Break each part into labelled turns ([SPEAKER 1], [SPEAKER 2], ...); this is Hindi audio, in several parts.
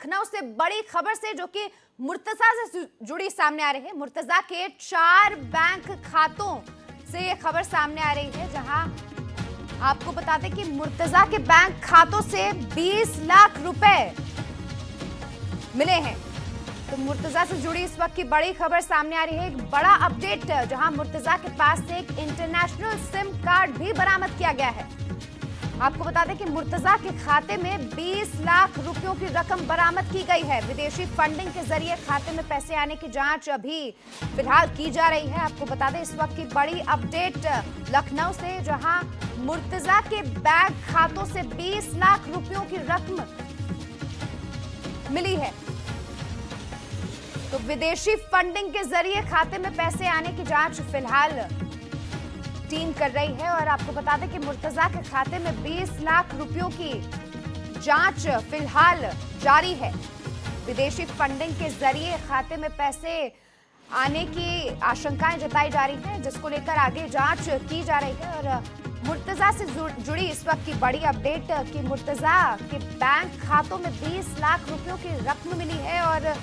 [SPEAKER 1] लखनऊ से बड़ी खबर से जो कि मुर्तजा से जुड़ी सामने आ रही है। मुर्तजा के 4 बैंक खातों से ये खबर सामने आ रही है, जहां आपको बता दें कि मुर्तजा के बैंक खातों से 20 लाख रुपए मिले हैं। तो मुर्तजा से जुड़ी इस वक्त की बड़ी खबर सामने आ रही है, एक बड़ा अपडेट, जहां मुर्तजा के पास से एक इंटरनेशनल सिम कार्ड भी बरामद किया गया है। आपको बता दें कि मुर्तजा के खाते में 20 लाख रुपयों की रकम बरामद की गई है। विदेशी फंडिंग के जरिए खाते में पैसे आने की जांच अभी फिलहाल की जा रही है। आपको बता दें इस वक्त की बड़ी अपडेट लखनऊ से, जहां मुर्तजा के बैंक खातों से 20 लाख रुपयों की रकम मिली है। तो विदेशी फंडिंग के जरिए खाते में पैसे आने की जांच फिलहाल टीम कर रही है। और आपको बता दें कि मुर्तजा के खाते में 20 लाख रुपयों की जांच फिलहाल जारी है। विदेशी फंडिंग के जरिए खाते में पैसे आने की आशंकाएं जताई जा रही हैं, जिसको लेकर आगे जांच की जा रही है। और मुर्तजा से जुड़ी इस वक्त की बड़ी अपडेट कि मुर्तजा के बैंक खातों में 20 लाख रुपयों की रकम मिली है और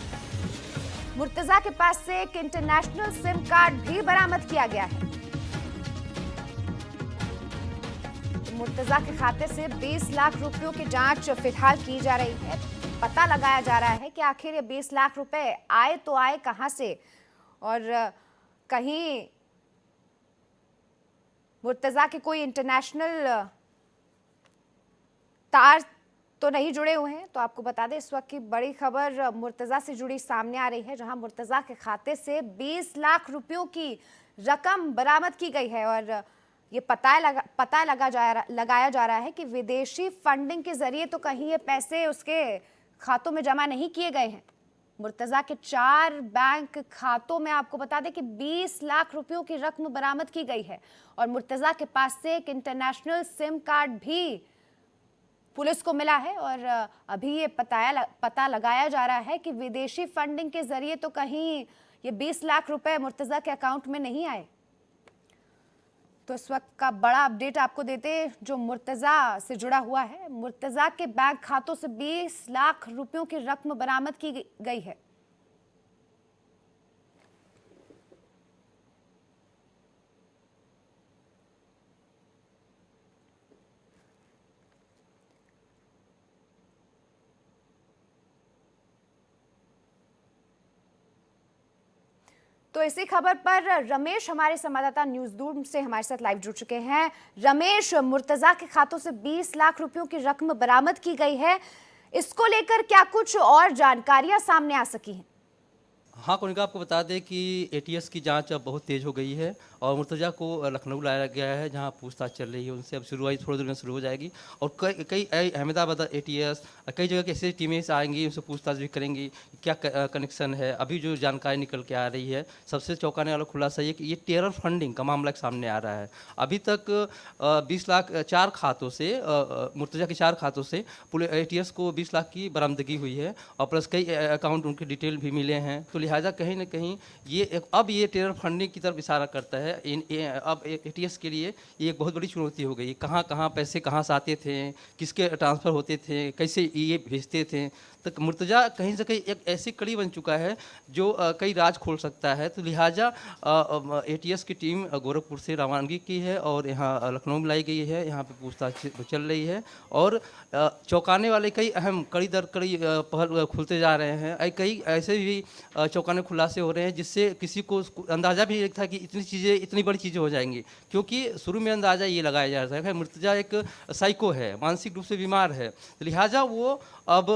[SPEAKER 1] मुर्तजा के पास से एक इंटरनेशनल सिम कार्ड भी बरामद किया गया है। मुर्तजा के खाते से 20 लाख रुपयों की जांच फिलहाल की जा रही है। पता लगाया जा रहा है कि आखिर ये 20 लाख रुपए आए तो आए कहां से, और कहीं मुर्तजा के कोई इंटरनेशनल तार तो नहीं जुड़े हुए हैं। तो आपको बता दें इस वक्त की बड़ी खबर मुर्तजा से जुड़ी सामने आ रही है, जहां मुर्तजा के खाते से 20 लाख रुपयों की रकम बरामद की गई है। और ये पता लगाया जा रहा है कि विदेशी फंडिंग के जरिए तो कहीं ये पैसे उसके खातों में जमा नहीं किए गए हैं। मुर्तजा के 4 बैंक खातों में आपको बता दें कि 20 लाख रुपयों की रकम बरामद की गई है। और मुर्तजा के पास से एक इंटरनेशनल सिम कार्ड भी पुलिस को मिला है। और अभी ये पता लगाया जा रहा है कि विदेशी फंडिंग के जरिए तो कहीं ये 20 लाख रुपए मुर्तजा के अकाउंट में नहीं आए। तो इस वक्त का बड़ा अपडेट आपको देते जो मुर्तजा से जुड़ा हुआ है। मुर्तजा के बैंक खातों से 20 लाख रुपयों की रकम बरामद की गई है। तो इसी खबर पर रमेश हमारे संवाददाता न्यूज दूर से हमारे साथ लाइव जुड़ चुके हैं। रमेश, मुर्तजा के खातों से 20 लाख रुपयों की रकम बरामद की गई है, इसको लेकर क्या कुछ और जानकारियां सामने आ सकी हैं?
[SPEAKER 2] हाँ कोनिका, आपको बता दें कि एटीएस की जांच अब बहुत तेज़ हो गई है और मुर्तजा को लखनऊ लाया गया है, जहां पूछताछ चल रही है उनसे। अब थोड़ी देर में शुरू हो जाएगी और कई अहमदाबाद एटीएस कई जगह की ऐसी टीमें आएंगी, उनसे पूछताछ भी करेंगी क्या कनेक्शन है। अभी जो जानकारी निकल के आ रही है, सबसे चौंकाने वाला खुलासा ये कि ये टेरर फंडिंग का मामला सामने आ रहा है। अभी तक 20 लाख 4 खातों से मुर्तजा के 4 खातों से एटीएस को 20 लाख की बरामदगी हुई है और प्लस कई अकाउंट उनके डिटेल भी मिले हैं। तो लिहाजा कहीं ना कहीं अब ये टेरर फंडिंग की तरफ इशारा करता है। अब एटीएस के लिए ये एक बहुत बड़ी चुनौती हो गई। कहाँ पैसे कहाँ से आते थे, किसके ट्रांसफ़र होते थे, कैसे ये भेजते थे। तो मुर्तजा कहीं से कहीं एक ऐसी कड़ी बन चुका है जो कई राज खोल सकता है। तो लिहाजा एटीएस की टीम गोरखपुर से रवानगी की है और यहाँ लखनऊ में लाई गई है। यहाँ पे पूछताछ चल रही है और चौंकाने वाले कई अहम कड़ी दर कड़ी पहल खुलते जा रहे हैं। कई ऐसे भी चौंकाने खुलासे हो रहे हैं जिससे किसी को अंदाज़ा भी नहीं था कि इतनी बड़ी चीज़ें हो जाएंगी। क्योंकि शुरू में अंदाज़ा ये लगाया जा रहा है मुर्तजा एक साइको है, मानसिक रूप से बीमार है। तो लिहाजा वो अब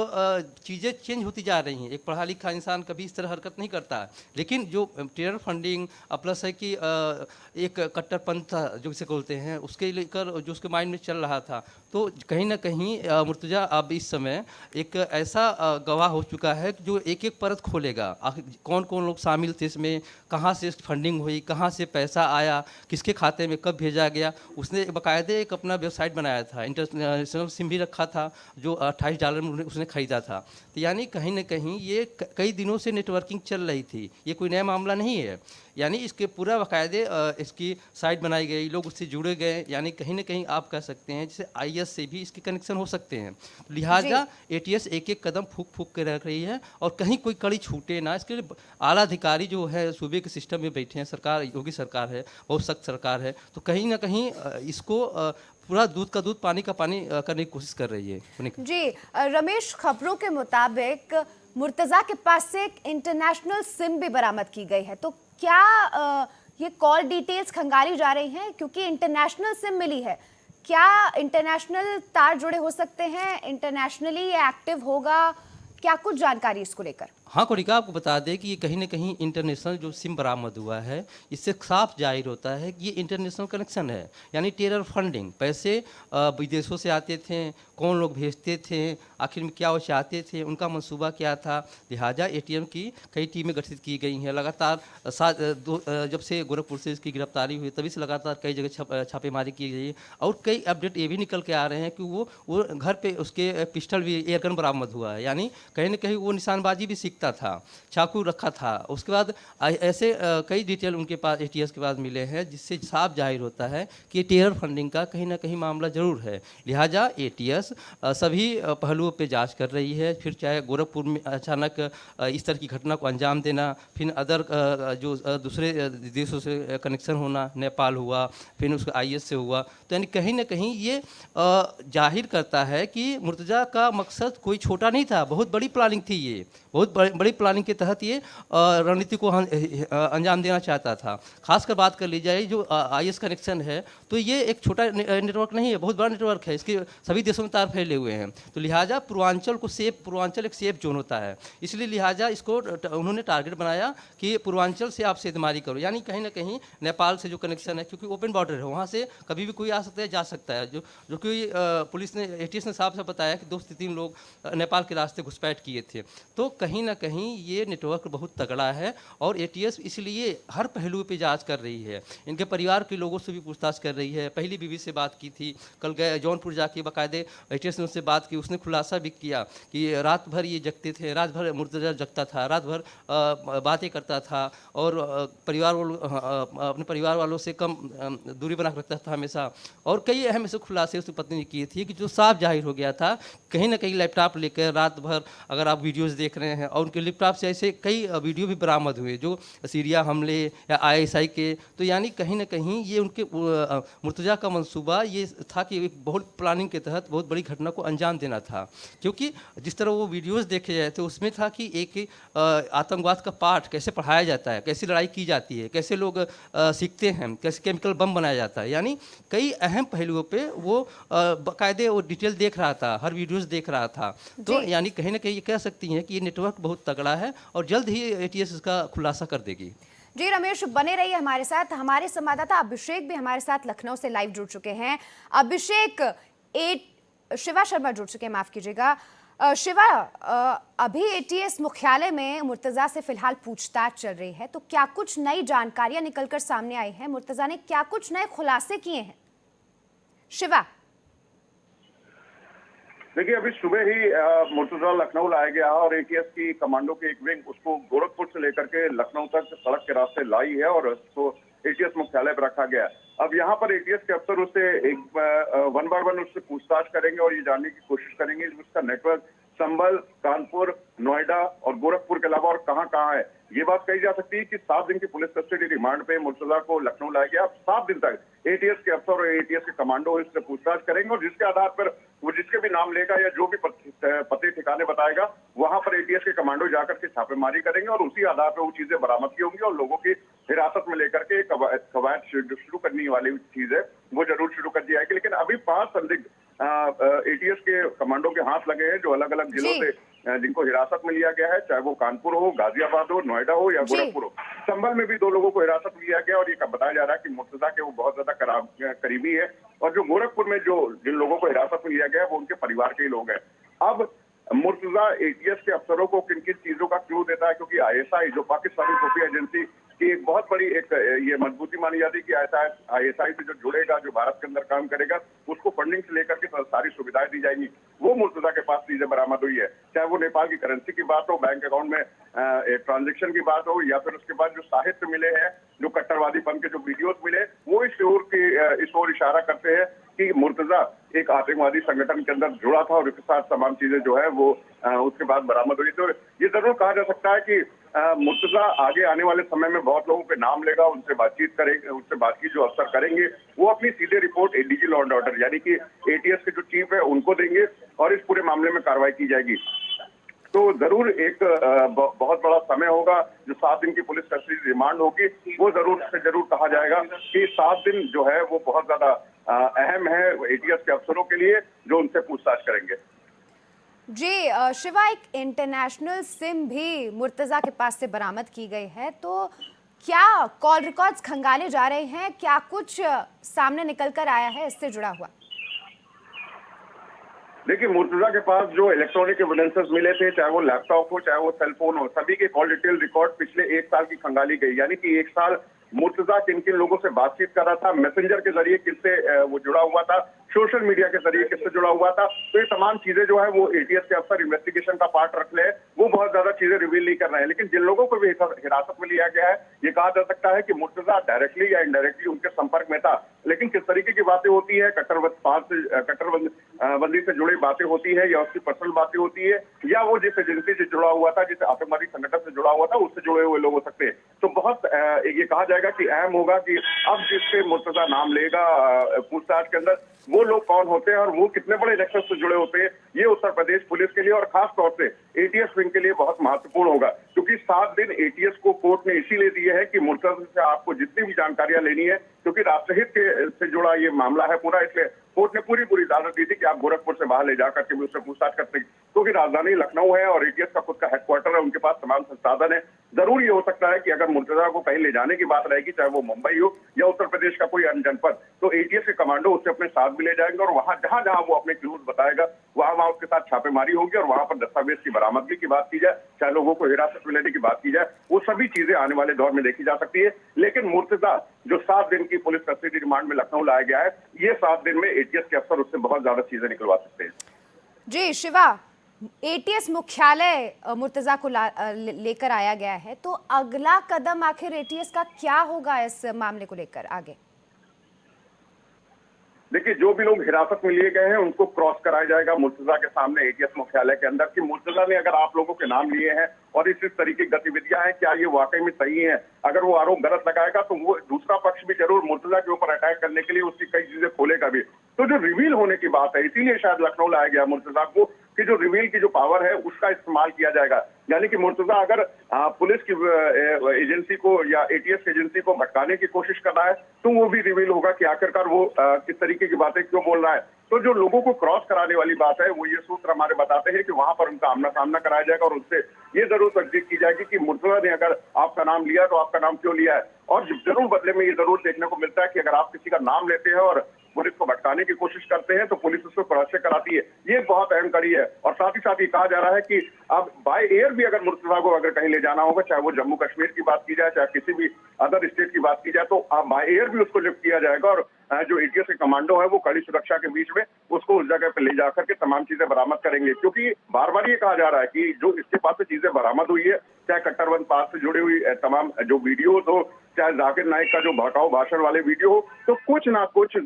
[SPEAKER 2] चीज़ें चेंज होती जा रही हैं। एक पढ़ा लिखा इंसान कभी इस तरह हरकत नहीं करता, लेकिन जो टेरर फंडिंग प्लस है कि एक कट्टरपंथ जो इसे बोलते हैं, उसके लेकर जो उसके माइंड में चल रहा था। तो कहीं ना कहीं मुर्तजा अब इस समय एक ऐसा गवाह हो चुका है जो एक एक परत खोलेगा। कौन कौन लोग शामिल थे इसमें, कहाँ से फंडिंग हुई, कहाँ से पैसा आया, किसके खाते में कब भेजा गया। उसने बाकायदे एक अपना वेबसाइट बनाया था, इंटरनेशनल सिम भी रखा था जो $28 में उसने खरीदा था। तो यानी कहीं न कहीं ये कई दिनों से नेटवर्किंग चल रही थी, ये कोई नया मामला नहीं है। यानी इसके पूरा बाकायदे इसकी साइट बनाई गई, लोग उससे जुड़े गए, यानी कहीं न कहीं आप कह सकते हैं जैसे आईएस से भी इसके कनेक्शन हो सकते हैं। लिहाजा एटीएस एक-एक कदम फूँक-फूँक के रख रही है और कहीं कोई कड़ी छूटे ना, इसके लिए आला अधिकारी जो है सूबे के सिस्टम में बैठे हैं, सरकार योगी सरकार है, बहुत सख्त सरकार है, तो कहीं न कहीं इसको पूरा दूध का दूध, पानी का पानी करने की कोशिश कर रही है।
[SPEAKER 1] जी रमेश, खबरों के मुताबिक मुर्तजा के पास से एक इंटरनेशनल सिम भी बरामद की गई है, तो क्या ये कॉल डिटेल्स खंगाली जा रही हैं? क्योंकि इंटरनेशनल सिम मिली है, क्या इंटरनेशनल तार जुड़े हो सकते हैं? इंटरनेशनली ये एक्टिव होगा? क्या कुछ जानकारी इसको लेकर?
[SPEAKER 2] हाँ कोनिका, आपको बता दें कि ये कहीं न कहीं इंटरनेशनल जो सिम बरामद हुआ है, इससे साफ जाहिर होता है कि ये इंटरनेशनल कनेक्शन है, यानी टेरर फंडिंग। पैसे विदेशों से आते थे, कौन लोग भेजते थे, आखिर में क्या वो चाहते थे, उनका मंसूबा क्या था। लिहाजा एटीएम की कई टीमें गठित की गई हैं। लगातार जब से गोरखपुर से इसकी गिरफ्तारी हुई तभी से लगातार कई जगह छापेमारी की गई और कई अपडेट ये भी निकल के आ रहे हैं कि वो घर पे उसके पिस्टल भी, एयरगन बरामद हुआ है, यानी कहीं न कहीं वो निशानबाजी भी सीखता था, चाकू रखा था। उसके बाद ऐसे कई डिटेल उनके पास एटीएस के पास मिले हैं, जिससे साफ जाहिर होता है कि टेरर फंडिंग का कहीं ना कहीं मामला जरूर है। लिहाजा एटीएस सभी पहलुओं पे जांच कर रही है। फिर चाहे गोरखपुर में अचानक इस तरह की घटना को अंजाम देना, फिर अदर जो दूसरे देशों से कनेक्शन होना, नेपाल हुआ, फिर उसका आईएस से हुआ, तो यानी कहीं ना कहीं ये जाहिर करता है कि मुर्तजा का मकसद कोई छोटा नहीं था, बहुत बड़ी प्लानिंग थी। ये बहुत बड़ी प्लानिंग के तहत ये रणनीति को अंजाम देना चाहता था। खासकर बात कर ली जाए जो आईएस कनेक्शन है, तो ये एक छोटा नेटवर्क नहीं है, बहुत बड़ा नेटवर्क है। इसके सभी देशों में तार फैले हुए हैं, तो लिहाजा पूर्वांचल एक सेफ जोन होता है, इसलिए लिहाजा इसको उन्होंने टारगेट बनाया कि पूर्वांचल से आप सेधमारी करो। यानी कहीं ना कहीं नेपाल से जो कनेक्शन है, क्योंकि ओपन बॉर्डर है, वहाँ से कभी भी कोई आ सकता है, जा सकता है। जो कि पुलिस ने, एटीएस ने साफ साफ बताया कि 2 से 3 लोग नेपाल के रास्ते घुसपैठ किए थे। तो कहीं ना कहीं ये नेटवर्क बहुत तगड़ा है और एटीएस इसलिए हर पहलू पे जांच कर रही है। इनके परिवार के लोगों से भी पूछताछ कर रही है। पहली बीवी से बात की थी, कल गए जौनपुर जाके बाकायदे एटीएस ने उससे बात की। उसने खुलासा भी किया कि रात भर ये जगते थे, रात भर मुर्तजा जगता था, रात भर बातें करता था और अपने परिवार वालों से कम दूरी बना रखता था हमेशा। और कई अहम ऐसे खुलासे उसकी पत्नी ने किए थे कि जो साफ जाहिर हो गया था। कहीं ना कहीं लैपटॉप लेकर रात भर, अगर आप वीडियोस देख रहे हैं, और उनके लैपटॉप से ऐसे कई वीडियो भी बरामद हुए जो सीरिया हमले या आईएसआई के। तो यानी कहीं ना कहीं ये उनके मुर्तजा का मंसूबा ये था कि एक बहुत प्लानिंग के तहत बहुत बड़ी घटना को अंजाम देना था। क्योंकि जिस तरह वो वीडियोस देखे जाए थे, उसमें था कि एक आतंकवाद का पाठ कैसे पढ़ाया जाता है, कैसे लड़ाई की जाती है, कैसे लोग सीखते हैं, कैसे केमिकल बम बनाया जाता है। यानी कई अहम पहलुओं पे वो बाकायदे वो डिटेल देख रहा था, हर वीडियोस देख रहा था। तो यानी कहीं ना कहीं ये कह सकती हैं कि ये नेटवर्क बहुत तगड़ा है और जल्द ही एटीएस इसका खुलासा कर देगी।
[SPEAKER 1] जी रमेश, बने रहिए हमारे साथ। हमारे संवाददाता अभिषेक भी हमारे साथ लखनऊ से लाइव जुड़ चुके हैं। अभिषेक, शिवा शर्मा जुड़ चुके हैं, माफ कीजिएगा। शिवा, अभी एटीएस मुख्यालय में मुर्तजा से फिलहाल पूछताछ चल रही है, तो क्या कुछ नई जानकारियां निकलकर सामने आई हैं? मुर्तजा ने क्या कुछ नए खुलासे किए हैं? शिवा।
[SPEAKER 3] देखिए, अभी सुबह ही मुर्तजा लखनऊ लाया गया और एटीएस की कमांडो की एक विंग उसको गोरखपुर से लेकर के लखनऊ तक सड़क के रास्ते लाई है और उसको एटीएस मुख्यालय पर रखा गया। अब यहाँ पर एटीएस के अफसर उससे वन बाय वन उससे पूछताछ करेंगे और ये जानने की कोशिश करेंगे उसका नेटवर्क संभल, कानपुर, नोएडा और गोरखपुर के अलावा और कहाँ है। ये बात कही जा सकती है कि 7 दिन की पुलिस कस्टडी रिमांड पे मुर्तजा को लखनऊ लाया गया। अब 7 दिन तक एटीएस के अफसर और एटीएस के कमांडो इससे पूछताछ करेंगे और जिसके आधार पर वो जिसके भी नाम लेगा या जो भी पते ठिकाने बताएगा, वहां पर एटीएस के कमांडो जाकर के छापेमारी करेंगे और उसी आधार पर वो चीजें बरामद की होंगी और लोगों की हिरासत में लेकर के कवायद शुरू करने वाली चीज है वो जरूर शुरू कर दी जाएगी। लेकिन अभी 5 संदिग्ध एटीएस के कमांडो के हाथ लगे हैं जो अलग अलग जिलों से जिनको हिरासत में लिया गया है, चाहे वो कानपुर हो, गाजियाबाद हो, नोएडा हो या गोरखपुर हो। संभल में भी 2 लोगों को हिरासत में लिया गया और ये बताया जा रहा है कि मुर्तजा के वो बहुत ज्यादा करीबी है और जो गोरखपुर में जिन लोगों को हिरासत में लिया गया है वो उनके परिवार के ही लोग हैं। अब मुर्तजा एटीएस के अफसरों को किन किन चीजों का क्लू देता है, क्योंकि आईएसआई जो पाकिस्तानी खुफिया एजेंसी कि एक बहुत बड़ी एक ये मजबूती मानी जाती है कि आईएसआई से जो जुड़ेगा, जो भारत के अंदर काम करेगा, उसको फंडिंग से लेकर के सारी सुविधाएं दी जाएंगी। वो मुर्तजा के पास चीजें बरामद हुई है, चाहे वो नेपाल की करेंसी की बात हो, बैंक अकाउंट में एक ट्रांजेक्शन की बात हो, या फिर उसके बाद जो साहित्य मिले हैं, जो कट्टरवादीपन के जो वीडियोस मिले, वो इस ओर इशारा करते हैं कि मुर्तजा एक आतंकवादी संगठन के अंदर जुड़ा था और उसके साथ तमाम चीजें जो है वो उसके बाद बरामद हुई। तो ये जरूर कहा जा सकता है कि मुर्तजा आगे आने वाले समय में बहुत लोगों के नाम लेगा, उनसे बातचीत करेंगे, उनसे बातचीत जो अफसर करेंगे वो अपनी सीधे report ADG law and order यानी कि एटीएस के जो चीफ है उनको देंगे और इस पूरे मामले में कार्रवाई की जाएगी। तो जरूर एक बहुत बड़ा समय होगा, जो 7 दिन की पुलिस कस्टडी रिमांड होगी, वो जरूर कहा जाएगा कि 7 दिन जो है वो बहुत ज्यादा अहम है एटीएस के अफसरों के लिए, जो उनसे पूछताछ करेंगे।
[SPEAKER 1] जी शिवा, एक इंटरनेशनल सिम भी मुर्तजा के पास से बरामद की गई है, तो क्या कॉल रिकॉर्ड्स खंगाले जा रहे हैं? क्या कुछ सामने निकल कर आया है इससे जुड़ा हुआ?
[SPEAKER 3] देखिए, मुर्तजा के पास जो इलेक्ट्रॉनिक एविडेंसेस मिले थे, चाहे वो लैपटॉप हो, चाहे वो सेलफोन हो, सभी के कॉल डिटेल रिकॉर्ड पिछले 1 साल की खंगाली गई। यानी कि 1 साल मुर्तजा किन किन लोगों से बातचीत कर रहा था, मैसेंजर के जरिए किससे वो जुड़ा हुआ था, सोशल मीडिया के जरिए किससे जुड़ा हुआ था। तो ये तमाम चीजें जो है वो एटीएस के अफसर इन्वेस्टिगेशन का पार्ट रख ले, वो बहुत ज्यादा चीजें रिवील नहीं कर रहे हैं। लेकिन जिन लोगों को भी हिरासत में लिया गया है, ये कहा जा सकता है कि मुर्तजा डायरेक्टली या इनडायरेक्टली उनके संपर्क में था। लेकिन किस तरीके की बातें होती है, कट्टरबंदी से जुड़ी बातें होती है, या उसकी पर्सनल बातें होती है, या वो जिस एजेंसी से जुड़ा हुआ था, जिस आतंकवादी संगठन से जुड़ा हुआ था, उससे जुड़े हुए लोग हो सकते हैं। तो बहुत ये कहा जाएगा कि अहम होगा कि अब जिससे मुर्तजा नाम लेगा पूछताछ के अंदर, वो लोग कौन होते हैं और वो कितने बड़े नेक्सस से जुड़े होते हैं। ये उत्तर प्रदेश पुलिस के लिए और खास तौर से एटीएस विंग के लिए बहुत महत्वपूर्ण होगा, क्योंकि 7 दिन एटीएस को कोर्ट ने इसीलिए दिए हैं कि मुर्तजा से आपको जितनी भी जानकारियां लेनी है, क्योंकि राष्ट्रहित से जुड़ा ये मामला है पूरा, इसलिए कोर्ट ने पूरी इजाजत दी थी कि आप गोरखपुर से बाहर ले जाकर के भी उससे पूछताछ कर सकते, क्योंकि राजधानी लखनऊ है और एटीएस का खुद का हेडक्वार्टर है, उनके पास तमाम संसाधन है। जरूर ये हो सकता है कि अगर मुर्तजा को कहीं ले जाने की बात रहेगी, चाहे वो मुंबई हो या उत्तर प्रदेश का कोई अन्य जनपद, तो एटीएस के कमांडो उससे अपने साथ भी ले जाएंगे और वहां जहां वो अपने क्लूज बताएगा, वहां उसके साथ छापेमारी होगी और वहां पर दस्तावेज की बरामदगी की बात की जाए, चाहे लोगों को हिरासत में लेने की बात की जाए, वो सभी चीजें आने वाले दौर में देखी जा सकती है। लेकिन मुर्तजा जो 7 दिन की पुलिस कस्टडी रिमांड में लखनऊ लाया गया है, ये 7 दिन में एटीएस के अफसर उससे बहुत ज्यादा चीजें निकलवा सकते हैं।
[SPEAKER 1] जी शिवा, एटीएस मुख्यालय मुर्तजा को लेकर आया गया है, तो अगला कदम आखिर एटीएस का क्या होगा इस मामले को लेकर आगे?
[SPEAKER 3] देखिए, जो भी लोग हिरासत में लिए गए हैं उनको क्रॉस कराया जाएगा मुर्तजा के सामने एटीएस मुख्यालय के अंदर कि मुर्तजा ने अगर आप लोगों के नाम लिए हैं और इस तरीके की गतिविधियां हैं, क्या ये वाकई में सही है। अगर वो आरोप गलत लगाएगा तो वो दूसरा पक्ष भी जरूर मुर्तजा के ऊपर अटैक करने के लिए उसकी कई चीजें खोलेगा भी। तो जो रिवील होने की बात है, इसीलिए शायद लखनऊ लाया गया मुर्तजा को, कि जो रिवील की जो पावर है उसका इस्तेमाल किया जाएगा। यानी कि मुर्तजा अगर पुलिस की एजेंसी को या एटीएस एजेंसी को भटकाने की कोशिश कर रहा है, तो वो भी रिवील होगा कि आखिरकार वो किस तरीके की बातें क्यों बोल रहा है। तो जो लोगों को क्रॉस कराने वाली बात है, वो ये सूत्र हमारे बताते हैं कि वहां पर उनका आमना सामना कराया जाएगा और उनसे ये जरूर तस्दीक की जाएगी कि मुर्तजा ने अगर आपका नाम लिया तो आपका नाम क्यों लिया है। और जरूर बदले में ये जरूर देखने को मिलता है कि अगर आप किसी का नाम लेते हैं और पुलिस को भटकाने की कोशिश करते हैं तो पुलिस उसको क्रॉस चेक कराती है। ये बहुत अहम कड़ी है। और साथ ही साथ ये कहा जा रहा है कि अब बाय एयर भी अगर मुर्तजा को अगर कहीं ले जाना होगा, चाहे वो जम्मू कश्मीर की बात की जाए, चाहे किसी भी अदर स्टेट की बात की जाए, तो बाय एयर भी उसको लिफ्ट किया जाएगा और जो एटीएस के कमांडो है वो कड़ी सुरक्षा के बीच में उसको उस जगह पे ले जाकर के तमाम चीजें बरामद करेंगे। क्योंकि बार बार ये कहा जा रहा है कि जो इसके पास से चीजें बरामद हुई है, चाहे कट्टरबंद पास से जुड़ी हुई तमाम जो वीडियोज हो, चाहे जाकिर नाइक का जो भड़काऊ भाषण वाले वीडियो हो, तो कुछ ना कुछ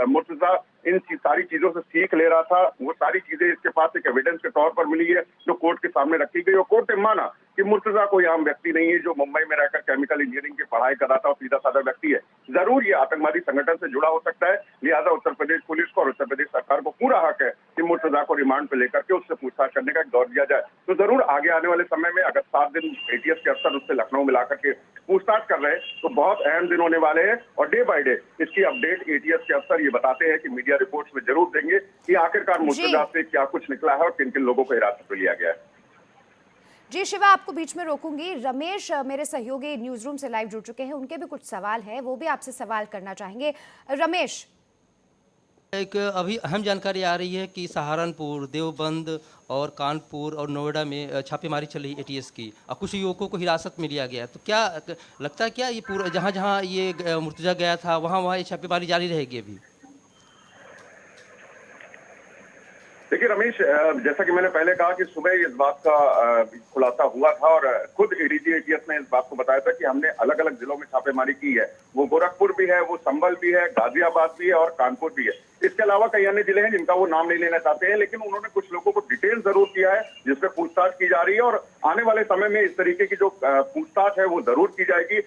[SPEAKER 3] मुर्तजा इन सारी चीजों से सीख ले रहा था। वो सारी चीजें इसके पास एक एविडेंस के तौर पर मिली है, जो कोर्ट के सामने रखी गई और कोर्ट ने माना कि मुर्तजा कोई आम व्यक्ति नहीं है जो मुंबई में रहकर केमिकल इंजीनियरिंग की पढ़ाई कर रहा था और सीधा साधा व्यक्ति है। जरूर ये आतंकवादी संगठन से जुड़ा हो सकता है। लिहाजा उत्तर प्रदेश पुलिस को और उत्तर प्रदेश सरकार को पूरा हक है कि मुर्तजा को रिमांड पर लेकर के उससे पूछताछ करने का एक दौर दिया जाए। तो जरूर आगे आने वाले समय में अगर 7 दिन एटीएस के अफसर उससे लखनऊ में लाकर के पूछताछ कर रहे हैं तो बहुत अहम दिन होने वाले हैं। और डे बाय डे इसकी अपडेट एटीएस के अफसर ये बताते हैं कि मीडिया रिपोर्ट्स में जरूर देंगे कि आखिरकार मुर्तजा से क्या कुछ निकला है और किन किन लोगों को हिरासत में लिया गया है।
[SPEAKER 1] जी शिवा, आपको बीच में रोकूंगी। रमेश मेरे सहयोगी न्यूज रूम से लाइव जुड़ चुके हैं, उनके भी कुछ सवाल है, वो भी आपसे सवाल करना चाहेंगे। रमेश,
[SPEAKER 2] एक अभी अहम जानकारी आ रही है कि सहारनपुर, देवबंद और कानपुर और नोएडा में छापेमारी चल रही एटीएस की और कुछ युवकों को हिरासत में लिया गया। तो क्या लगता है क्या ये पूरा जहाँ-जहाँ ये मुर्तज़ा गया था वहाँ-वहाँ ये छापेमारी जारी रहेगी अभी?
[SPEAKER 3] देखिए रमेश, जैसा कि मैंने पहले कहा कि सुबह इस बात का खुलासा हुआ था और खुद एडीजी एटीएस ने इस बात को बताया था कि हमने अलग अलग जिलों में छापेमारी की है। वो गोरखपुर भी है, वो संभल भी है, गाजियाबाद भी है और कानपुर भी है। इसके अलावा कई अन्य जिले हैं जिनका वो नाम नहीं लेना चाहते हैं, लेकिन उन्होंने कुछ लोगों को डिटेल जरूर किया है जिसपे पूछताछ की जा रही है और आने वाले समय में इस तरीके की जो पूछताछ है वो जरूर की जाएगी।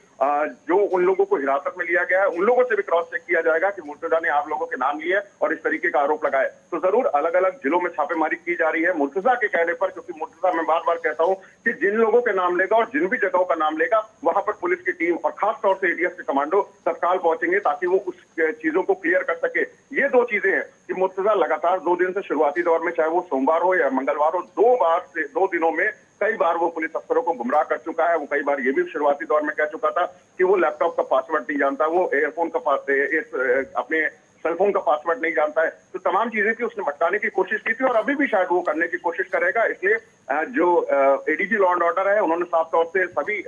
[SPEAKER 3] जो उन लोगों को हिरासत में लिया गया है उन लोगों से भी क्रॉस चेक किया जाएगा कि मुर्तजा ने आप लोगों के नाम लिए और इस तरीके का आरोप लगाया। तो जरूर अलग अलग जिलों में छापेमारी की जा रही है मुर्तजा के कहने पर, क्योंकि मुर्तजा मैं बार बार कहता हूं कि जिन लोगों के नाम लेगा और जिन भी जगहों का नाम लेगा वहां पर पुलिस की टीम और खास तौर से एटीएस के कमांडो तत्काल पहुंचेंगे ताकि वो उस चीजों को क्लियर कर सके। ये दो चीजें हैं कि मुर्तजा लगातार 2 दिन से शुरुआती दौर में, चाहे वो सोमवार हो या मंगलवार हो, 2 दिनों में कई बार वो पुलिस अफसरों को गुमराह कर चुका है। वो कई बार ये भी शुरुआती दौर में कह चुका था कि वो लैपटॉप का पासवर्ड नहीं जानता, वो एयरफोन का अपने सेलफोन का पासवर्ड नहीं जानता है। तो तमाम चीजें थी उसने भटकाने की कोशिश की थी और अभी भी शायद वो करने की कोशिश करेगा। इसलिए जो एडीजी लॉ एंड ऑर्डर है उन्होंने साफ तौर से सभी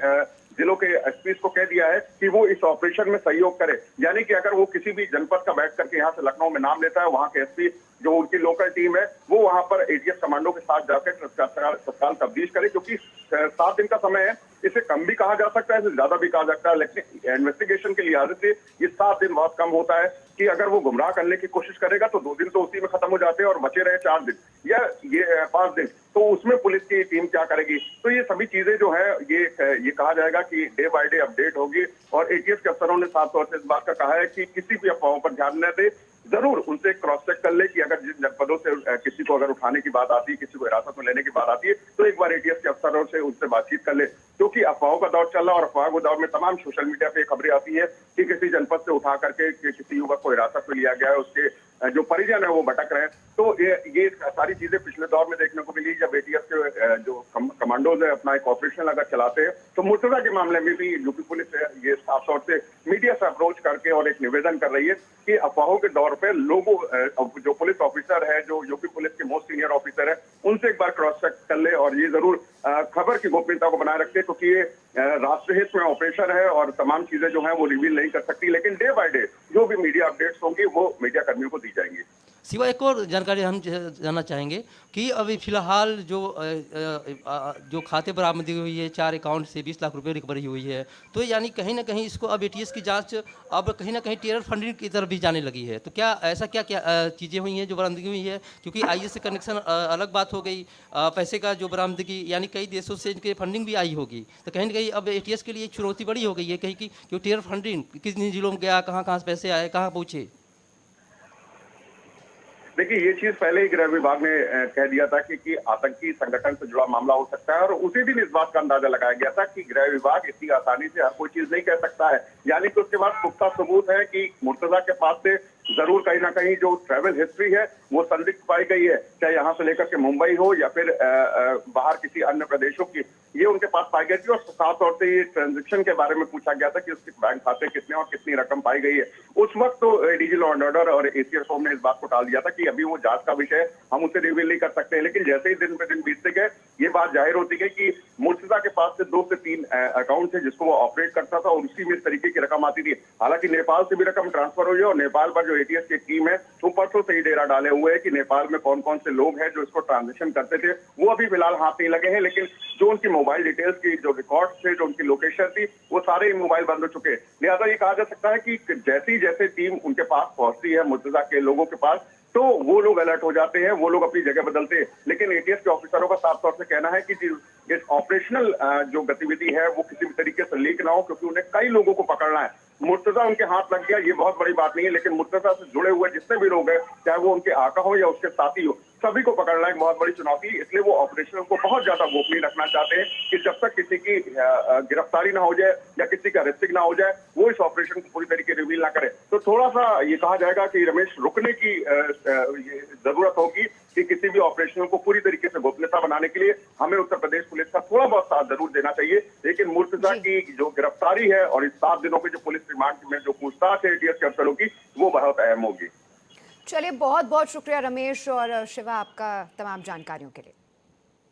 [SPEAKER 3] जिलों के एसपीज को कह दिया है कि वो इस ऑपरेशन में सहयोग करे। यानी कि अगर वो किसी भी जनपद का बैठ करके यहाँ से लखनऊ में नाम लेता है, वहां के एसपी जो उनकी लोकल टीम है वो वहां पर एटीएस कमांडो के साथ जाकर तत्काल तफ्तीश करे, क्योंकि 7 दिन का समय है। इसे कम भी कहा जा सकता है, इसे ज्यादा भी कहा सकता है, लेकिन इन्वेस्टिगेशन के लिहाज से ये 7 दिन बहुत कम होता है कि अगर वो गुमराह करने की कोशिश करेगा तो 2 दिन तो उसी में खत्म हो जाते हैं और बचे रहे 4 दिन या ये 5 दिन, तो उसमें पुलिस की टीम क्या करेगी। तो ये सभी चीजें जो है ये कहा जाएगा कि डे बाय डे अपडेट होगी और एटीएस के अफसरों ने साफ तौर से इस बात का कहा है कि किसी भी अफवाहों पर ध्यान न दे, जरूर उनसे क्रॉस चेक कर ले कि अगर जिन जनपदों से किसी को अगर उठाने की बात आती है, किसी को हिरासत में लेने की बात आती है, तो एक बार एटीएस के अफसरों से उनसे बातचीत कर ले। क्योंकि अफवाहों का दौर चल रहा है और अफवाह के दौर में तमाम सोशल मीडिया पे खबरें आती है कि किसी जनपद से उठा करके किसी युवक को हिरासत में लिया गया है, उसके जो परिजन है वो भटक रहे हैं। तो ये सारी चीजें पिछले दौर में देखने को मिली जब एटीएस के जो कमांडोज है अपना एक ऑपरेशन अगर चलाते हैं। तो मुर्तजा के मामले में भी यूपी पुलिस ये साफ तौर से मीडिया से अप्रोच करके और एक निवेदन कर रही है कि अफवाहों के दौर पे लोगों जो पुलिस ऑफिसर है, जो यूपी पुलिस के मोस्ट सीनियर ऑफिसर है, उनसे एक बार क्रॉस चेक कर ले और ये जरूर खबर की गोपनीयता को बनाए रखते, क्योंकि ये राष्ट्रहित में ऑपरेशन है और तमाम चीजें जो है वो रिवील नहीं कर सकती, लेकिन डे बाय डे जो भी मीडिया अपडेट्स होंगी वो मीडिया कर्मियों को दी जाएंगी।
[SPEAKER 2] सिवा एक और जानकारी हम जानना चाहेंगे कि अभी फिलहाल जो खाते बरामदी हुई है, 4 अकाउंट से 20 लाख रुपए रिकवरी हुई है, तो यानी कहीं ना कहीं इसको अब एटीएस की जांच अब कहीं ना कहीं टेरर फंडिंग की तरफ भी जाने लगी है। तो क्या ऐसा क्या चीज़ें हुई हैं जो बरामदगी हुई है, क्योंकि आईएस से कनेक्शन अलग बात हो गई, पैसे का जो बरामदगी यानी कई देशों से इनके फंडिंग भी आई होगी, तो कहीं ना कहीं अब एटीएस के लिए एक चुनौती बड़ी हो गई है कहीं की, क्योंकि टेरर फंडिंग कितने जिलों में गया, कहाँ कहाँ से पैसे आए, कहाँ पहुँचे।
[SPEAKER 3] देखिए ये चीज पहले ही गृह विभाग ने कह दिया था कि आतंकी संगठन से जुड़ा मामला हो सकता है और उसी दिन इस बात का अंदाजा लगाया गया था कि गृह विभाग इतनी आसानी से हर कोई चीज नहीं कह सकता है। यानी कि उसके बाद पुख्ता सबूत है कि मुर्तजा के पास से जरूर कहीं ना कहीं जो ट्रैवल हिस्ट्री है वो संदिग्ध पाई गई है, चाहे यहाँ से लेकर के मुंबई हो या फिर बाहर किसी अन्य प्रदेशों की, ये उनके पास पाई गई थी। और साफ तौर से ये ट्रांजेक्शन के बारे में पूछा गया था कि उसके बैंक खाते कितने और कितनी रकम पाई गई है। उस वक्त तो एडीजी लॉ एंड ऑर्डर और एसीएस होम ने इस बात को टाल दिया था कि अभी वो जांच का विषय, हम उसे रिवील नहीं कर सकते। लेकिन जैसे ही दिन पे दिन बीतते गए ये बात जाहिर होती गई कि मुर्तजा के पास से 2 से 3 अकाउंट थे जिसको वो ऑपरेट करता था और उसी में इस तरीके की रकम आती थी। हालांकि नेपाल से भी रकम ट्रांसफर हुई है और नेपाल पर जो एटीएस की टीम है वो परसों से ही डेरा डाले हुए है कि नेपाल में कौन कौन से लोग हैं जो इसको ट्रांजेक्शन करते थे, वो अभी फिलहाल हाथ नहीं लगे हैं। लेकिन जो उनकी मोबाइल डिटेल्स की जो रिकॉर्ड थे, जो उनकी लोकेशन थी, वो सारे मोबाइल बंद हो चुके हैं। लिहाजा ये कहा जा सकता है कि जैसी जैसे टीम उनके पास पहुंचती है मुर्तजा के लोगों के पास, तो वो लोग अलर्ट हो जाते हैं, वो लोग अपनी जगह बदलते हैं। लेकिन एटीएस के ऑफिसरों का साफ तौर से कहना है कि इस ऑपरेशनल जो गतिविधि है वो किसी भी तरीके से लीक ना हो, क्योंकि उन्हें कई लोगों को पकड़ना है। मुर्तजा उनके हाथ लग गया ये बहुत बड़ी बात नहीं है, लेकिन मुर्तजा से जुड़े हुए जितने भी लोग हैं, चाहे वो उनके आका हो या उसके साथी हो, सभी को पकड़ना एक बहुत बड़ी चुनौती है। इसलिए वो ऑपरेशन को बहुत ज्यादा गोपनीय रखना चाहते हैं कि जब तक किसी की गिरफ्तारी ना हो जाए या किसी का अरेस्टिंग ना हो जाए, वो इस ऑपरेशन को पूरी तरीके रिवील ना करे। तो थोड़ा सा ये कहा जाएगा कि रमेश, रुकने की जरूरत होगी कि किसी भी ऑपरेशन को पूरी तरीके से गोपनीयता बनाने के लिए हमें उत्तर प्रदेश पुलिस का थोड़ा बहुत साथ जरूर देना चाहिए। लेकिन मुर्तजा की जो गिरफ्तारी है और इस 7 दिनों की जो पुलिस रिमांड में जो पूछताछ है एटीएस के अफसरों की, वो बहुत अहम होगी।
[SPEAKER 1] चलिए बहुत बहुत शुक्रिया रमेश और शिवा आपका तमाम जानकारियों के लिए।